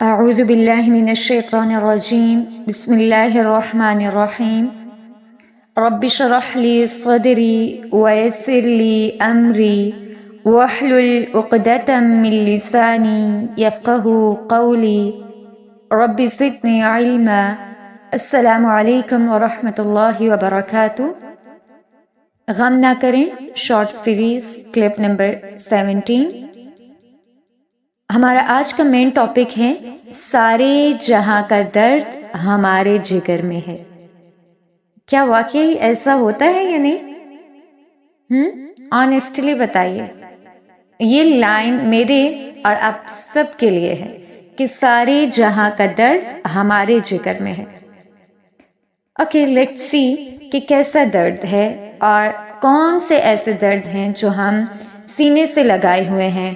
اعوذ باللہ من الشیطان الرجیم بسم اللہ الرحمن الرحیم رب اشرح لی صدری ویسر لی امری واحلل عقدۃ من لسانی یفقہوا قولی رب زدنی علما۔ السلام علیکم ورحمۃ اللہ وبرکاتہ۔ غم نہ کریں شارٹ سیریز کلپ نمبر 17۔ ہمارا آج کا مین ٹاپک ہے سارے جہاں کا درد ہمارے جگر میں ہے۔ کیا واقعی ایسا ہوتا ہے یا نہیں؟ آنیسٹلی بتائیے۔ یہ لائن میرے اور آپ سب کے لیے ہے کہ سارے جہاں کا درد ہمارے جگر میں ہے۔ اوکے، لیٹس سی کہ کیسا درد ہے اور کون سے ایسے درد ہیں جو ہم سینے سے لگائے ہوئے ہیں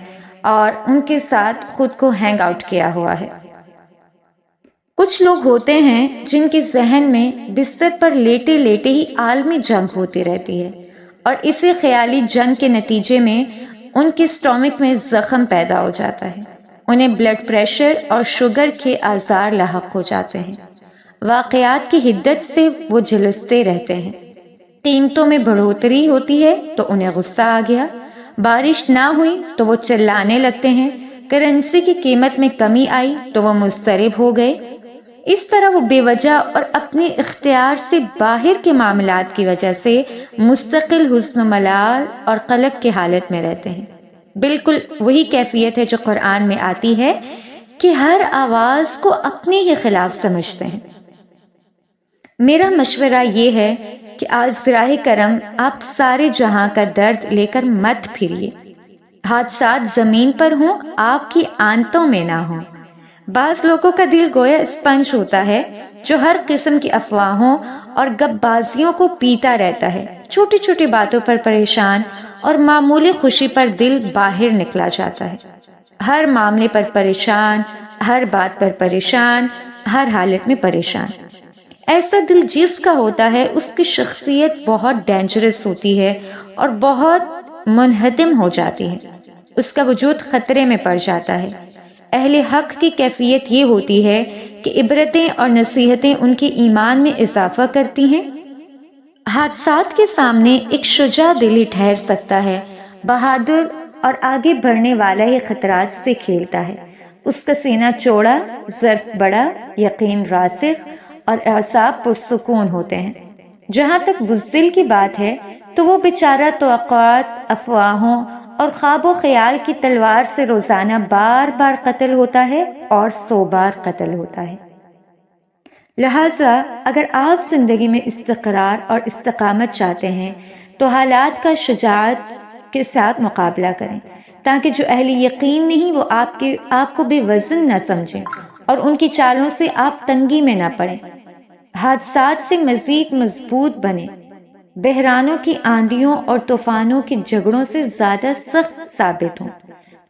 اور ان کے ساتھ خود کو ہینگ آؤٹ کیا ہوا ہے۔ کچھ لوگ ہوتے ہیں جن کے ذہن میں بستر پر لیٹے لیٹے ہی عالمی جنگ ہوتی رہتی ہے اور اسی خیالی جنگ کے نتیجے میں ان کے اسٹامک میں زخم پیدا ہو جاتا ہے، انہیں بلڈ پریشر اور شوگر کے آزار لاحق ہو جاتے ہیں، واقعات کی حدت سے وہ جھلستے رہتے ہیں، قیمتوں میں بڑھوتری ہوتی ہے تو انہیں غصہ آ گیا، بارش نہ ہوئی تو وہ چلانے لگتے ہیں، کرنسی کی قیمت میں کمی آئی تو وہ مضطرب ہو گئے۔ اس طرح وہ بے وجہ اور اپنے اختیار سے باہر کے معاملات کی وجہ سے مستقل حزن و ملال اور قلق کی حالت میں رہتے ہیں۔ بالکل وہی کیفیت ہے جو قرآن میں آتی ہے کہ ہر آواز کو اپنے ہی خلاف سمجھتے ہیں۔ میرا مشورہ یہ ہے کہ آج براہ کرم آپ سارے جہاں کا درد لے کر مت پھریے۔ حادثات زمین پر ہوں، آپ کی آنتوں میں نہ ہوں۔ بعض لوگوں کا دل گویا اسپنج ہوتا ہے جو ہر قسم کی افواہوں اور گپ بازیوں کو پیتا رہتا ہے، چھوٹی چھوٹی باتوں پر پریشان اور معمولی خوشی پر دل باہر نکلا جاتا ہے، ہر معاملے پر پریشان، ہر بات پر پریشان، ہر حالت میں پریشان۔ ایسا دل جس کا ہوتا ہے اس کی شخصیت بہت ڈینجرس ہوتی ہے اور بہت منہدم ہو جاتی ہے، اس کا وجود خطرے میں پڑ جاتا ہے۔ اہل حق کی کیفیت یہ ہوتی ہے کہ عبرتیں اور نصیحتیں ان کے ایمان میں اضافہ کرتی ہیں۔ حادثات کے سامنے ایک شجاع دل ہی ٹھہر سکتا ہے، بہادر اور آگے بڑھنے والا ہی خطرات سے کھیلتا ہے، اس کا سینہ چوڑا، ظرف بڑا، یقین راسخ اور اعصاب پرسکون ہوتے ہیں۔ جہاں تک بزدل کی بات ہے تو وہ بیچارہ توقعات، افواہوں اور خواب و خیال کی تلوار سے روزانہ بار بار قتل ہوتا ہے اور 100 بار قتل ہوتا ہے۔ لہٰذا اگر آپ زندگی میں استقرار اور استقامت چاہتے ہیں تو حالات کا شجاعت کے ساتھ مقابلہ کریں، تاکہ جو اہل یقین نہیں وہ آپ کو بے وزن نہ سمجھیں اور ان کی چالوں سے آپ تنگی میں نہ پڑیں۔ حادثات سے مزید مضبوط بنیں، بحرانوں کی آندھیوں اور طوفانوں کے جھگڑوں سے زیادہ سخت ثابت ہوں۔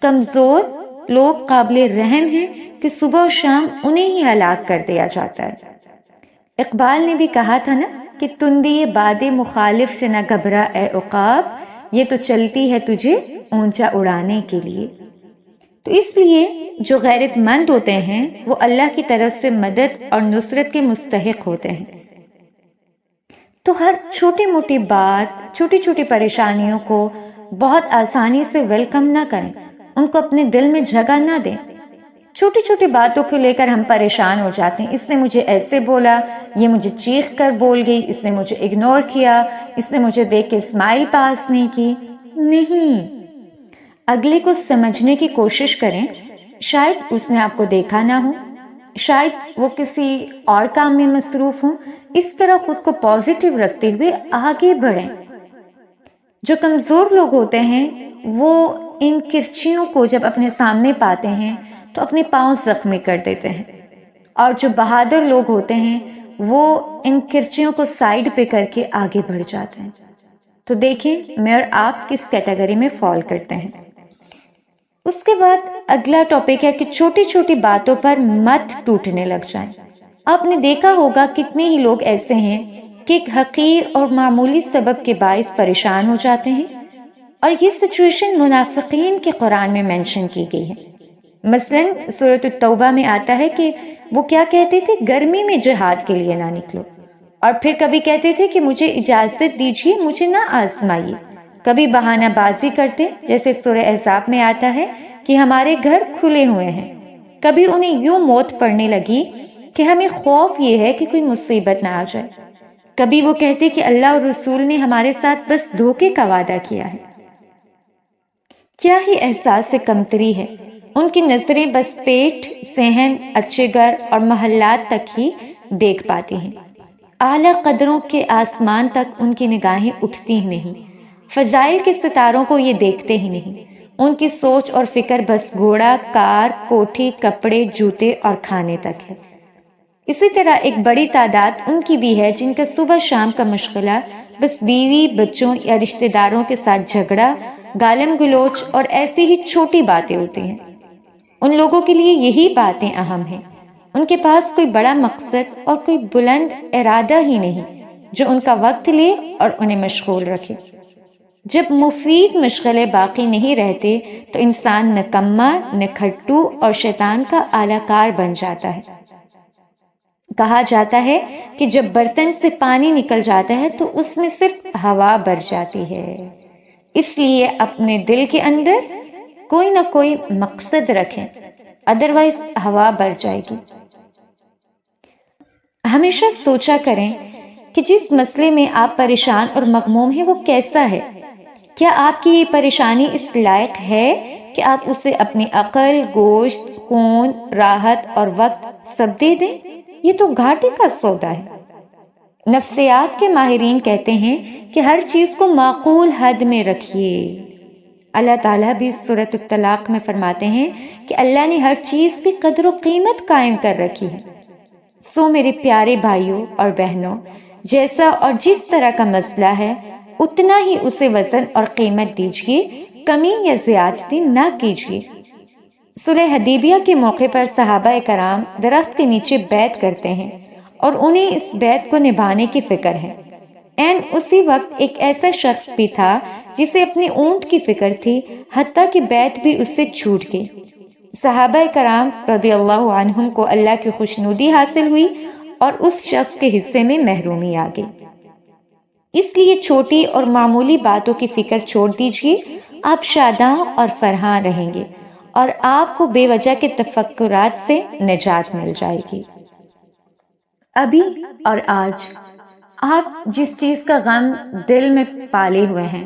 کمزور لوگ قابل رحم ہیں کہ صبح و شام انہیں ہی ہلاک کر دیا جاتا ہے۔ اقبال نے بھی کہا تھا نا کہ تندی باد مخالف سے نہ گھبرا اے عقاب، یہ تو چلتی ہے تجھے اونچا اڑانے کے لیے۔ تو اس لیے جو غیرت مند ہوتے ہیں وہ اللہ کی طرف سے مدد اور نصرت کے مستحق ہوتے ہیں۔ تو ہر چھوٹی موٹی بات، چھوٹی چھوٹی پریشانیوں کو بہت آسانی سے ویلکم نہ کریں، ان کو اپنے دل میں جگہ نہ دیں۔ چھوٹی چھوٹی باتوں کو لے کر ہم پریشان ہو جاتے ہیں، اس نے مجھے ایسے بولا، یہ مجھے چیخ کر بول گئی، اس نے مجھے اگنور کیا، اس نے مجھے دیکھ کے اسمائل پاس نہیں کی۔ نہیں، اگلے کو سمجھنے کی کوشش کریں، شاید اس نے آپ کو دیکھا نہ ہو، شاید وہ کسی اور کام میں مصروف ہوں۔ اس طرح خود کو پازیٹیو رکھتے ہوئے آگے بڑھیں۔ جو کمزور لوگ ہوتے ہیں وہ ان کرچیوں کو جب اپنے سامنے پاتے ہیں تو اپنے پاؤں زخمی کر دیتے ہیں، اور جو بہادر لوگ ہوتے ہیں وہ ان کرچیوں کو سائیڈ پہ کر کے آگے بڑھ جاتے ہیں۔ تو دیکھیں میں اور آپ کس کیٹیگری میں فال کرتے ہیں۔ اس کے بعد اگلا ٹاپک ہے کہ چھوٹی چھوٹی باتوں پر مت ٹوٹنے لگ جائیں۔ آپ نے دیکھا ہوگا کتنے ہی لوگ ایسے ہیں کہ ایک حقیر اور معمولی سبب کے باعث پریشان ہو جاتے ہیں، اور یہ سچویشن منافقین کے قرآن میں مینشن کی گئی ہے۔ مثلاً سورۃ التوبہ میں آتا ہے کہ وہ کیا کہتے تھے، گرمی میں جہاد کے لیے نہ نکلو، اور پھر کبھی کہتے تھے کہ مجھے اجازت دیجیے، مجھے نہ آزمائیے۔ کبھی بہانہ بازی کرتے، جیسے سورہ احزاب میں آتا ہے کہ ہمارے گھر کھلے ہوئے ہیں۔ کبھی انہیں یوں موت پڑنے لگی کہ ہمیں خوف یہ ہے کہ کوئی مصیبت نہ آ جائے۔ کبھی وہ کہتے کہ اللہ اور رسول نے ہمارے ساتھ بس دھوکے کا وعدہ کیا ہے۔ کیا ہی احساس کمتری ہے، ان کی نظریں بس پیٹ، صحن، اچھے گھر اور محلات تک ہی دیکھ پاتی ہیں۔ اعلیٰ قدروں کے آسمان تک ان کی نگاہیں اٹھتی ہی نہیں، فضائل کے ستاروں کو یہ دیکھتے ہی نہیں۔ ان کی سوچ اور فکر بس گھوڑا، کار، کوٹھی، کپڑے، جوتے اور کھانے تک ہے۔ اسی طرح ایک بڑی تعداد ان کی بھی ہے جن کا صبح شام کا مشغلہ بس بیوی، بچوں یا رشتہ داروں کے ساتھ جھگڑا، گالم گلوچ اور ایسی ہی چھوٹی باتیں ہوتی ہیں۔ ان لوگوں کے لیے یہی باتیں اہم ہیں۔ ان کے پاس کوئی بڑا مقصد اور کوئی بلند ارادہ ہی نہیں جو ان کا وقت لے اور انہیں مشغول رکھے۔ جب مفید مشغلے باقی نہیں رہتے تو انسان نکما، نکھٹو اور شیطان کا اعلی کار بن جاتا ہے۔ کہا جاتا ہے کہ جب برتن سے پانی نکل جاتا ہے تو اس میں صرف ہوا بھر جاتی ہے۔ اس لیے اپنے دل کے اندر کوئی نہ کوئی مقصد رکھیں، ادروائز ہوا بھر جائے گی۔ ہمیشہ سوچا کریں کہ جس مسئلے میں آپ پریشان اور مغموم ہیں وہ کیسا ہے۔ کیا آپ کی یہ پریشانی اس لائق ہے کہ آپ اسے اپنی عقل، گوشت، خون، راحت اور وقت سب دے دیں؟ یہ تو گھاٹے کا سودا ہے۔ نفسیات کے ماہرین کہتے ہیں کہ ہر چیز کو معقول حد میں رکھیے۔ اللہ تعالیٰ بھی سورۃ الطلاق میں فرماتے ہیں کہ اللہ نے ہر چیز کی قدر و قیمت قائم کر رکھی ہے۔ سو میرے پیارے بھائیوں اور بہنوں، جیسا اور جس طرح کا مسئلہ ہے اتنا ہی اسے وزن اور قیمت دیجیے، کمی یا زیادتی نہ کیجیے۔ صلح حدیبیہ کے موقع پر صحابہ کرام درخت کے نیچے بیعت کرتے ہیں اور انہیں اس بیعت کو نبھانے کی فکر ہے۔ اسی وقت ایک ایسا شخص بھی تھا جسے اپنے اونٹ کی فکر تھی، حتیٰ کہ بیعت بھی اس سے چھوٹ گئی۔ صحابہ کرام رضی اللہ عنہم کو اللہ کی خوشنودی حاصل ہوئی اور اس شخص کے حصے میں محرومی آ گئی۔ اس لیے چھوٹی اور معمولی باتوں کی فکر چھوڑ دیجیے، آپ شاداں اور فرحاں رہیں گے اور آپ کو بے وجہ کے تفکرات سے نجات مل جائے گی۔ ابھی اور آج آپ جس چیز کا غم دل میں پالے ہوئے ہیں،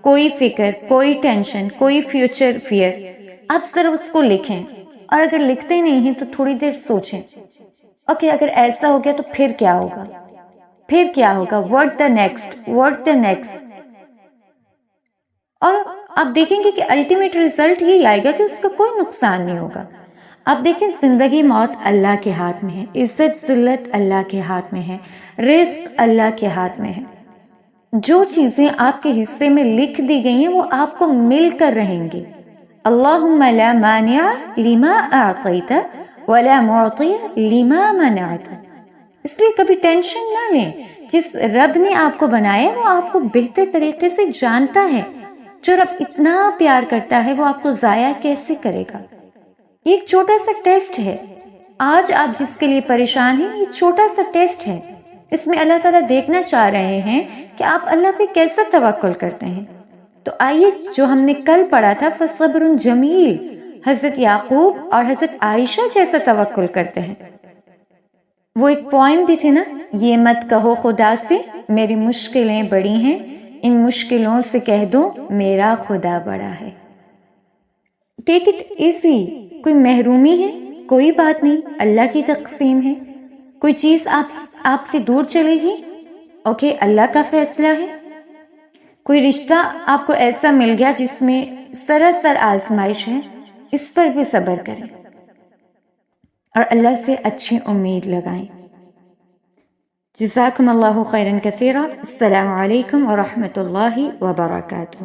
کوئی فکر، کوئی ٹینشن، کوئی فیوچر فیئر، آپ صرف اس کو لکھیں، اور اگر لکھتے نہیں ہیں تو تھوڑی دیر سوچیں، اوکے اگر ایسا ہو گیا تو پھر کیا ہوگا، پھر کیا ہوگا، واٹ دا نیکسٹ، اور آپ دیکھیں گے کہ الٹیمیٹ ریزلٹ یہی آئے گا کہ اس کا کوئی نقصان نہیں ہوگا۔ آپ دیکھیں زندگی موت اللہ کے ہاتھ میں ہے، عزت ذلت اللہ کے ہاتھ میں ہے، رزق اللہ کے ہاتھ میں ہے۔ جو چیزیں آپ کے حصے میں لکھ دی گئی ہیں وہ آپ کو مل کر رہیں گی۔ اللہم لا مانع لما اعطیت ولا معطی لما منعت۔ اس لیے کبھی ٹینشن نہ لیں، جس رب نے آپ کو بنایا وہ آپ کو بہتر طریقے سے جانتا ہے۔ جو رب اتنا پیار کرتا ہے وہ آپ کو ضائع کیسے کرے گا؟ ایک چھوٹا سا ٹیسٹ ہے، آج آپ جس کے لیے پریشان ہیں یہ چھوٹا سا ٹیسٹ ہے۔ اس میں اللہ تعالیٰ دیکھنا چاہ رہے ہیں کہ آپ اللہ پہ کیسا توکل کرتے ہیں۔ تو آئیے جو ہم نے کل پڑھا تھا فصبر جمیل، حضرت یعقوب اور حضرت عائشہ جیسا توکل کرتے ہیں۔ وہ ایک پوائم بھی تھی نا، یہ مت کہو خدا سے میری مشکلیں بڑی ہیں، ان مشکلوں سے کہہ دوں میرا خدا بڑا ہے۔ ٹیک اٹ ایزی، کوئی محرومی ہے کوئی بات نہیں، اللہ کی تقسیم ہے۔ کوئی چیز آپ سے دور چلے گی، اوکے اللہ کا فیصلہ ہے۔ کوئی رشتہ آپ کو ایسا مل گیا جس میں سراسر آزمائش ہے، اس پر بھی صبر کریں اور اللہ سے اچھی امید لگائیں۔ جزاکم اللہ خیرا کثیرا۔ السلام علیکم ورحمۃ اللہ وبرکاتہ۔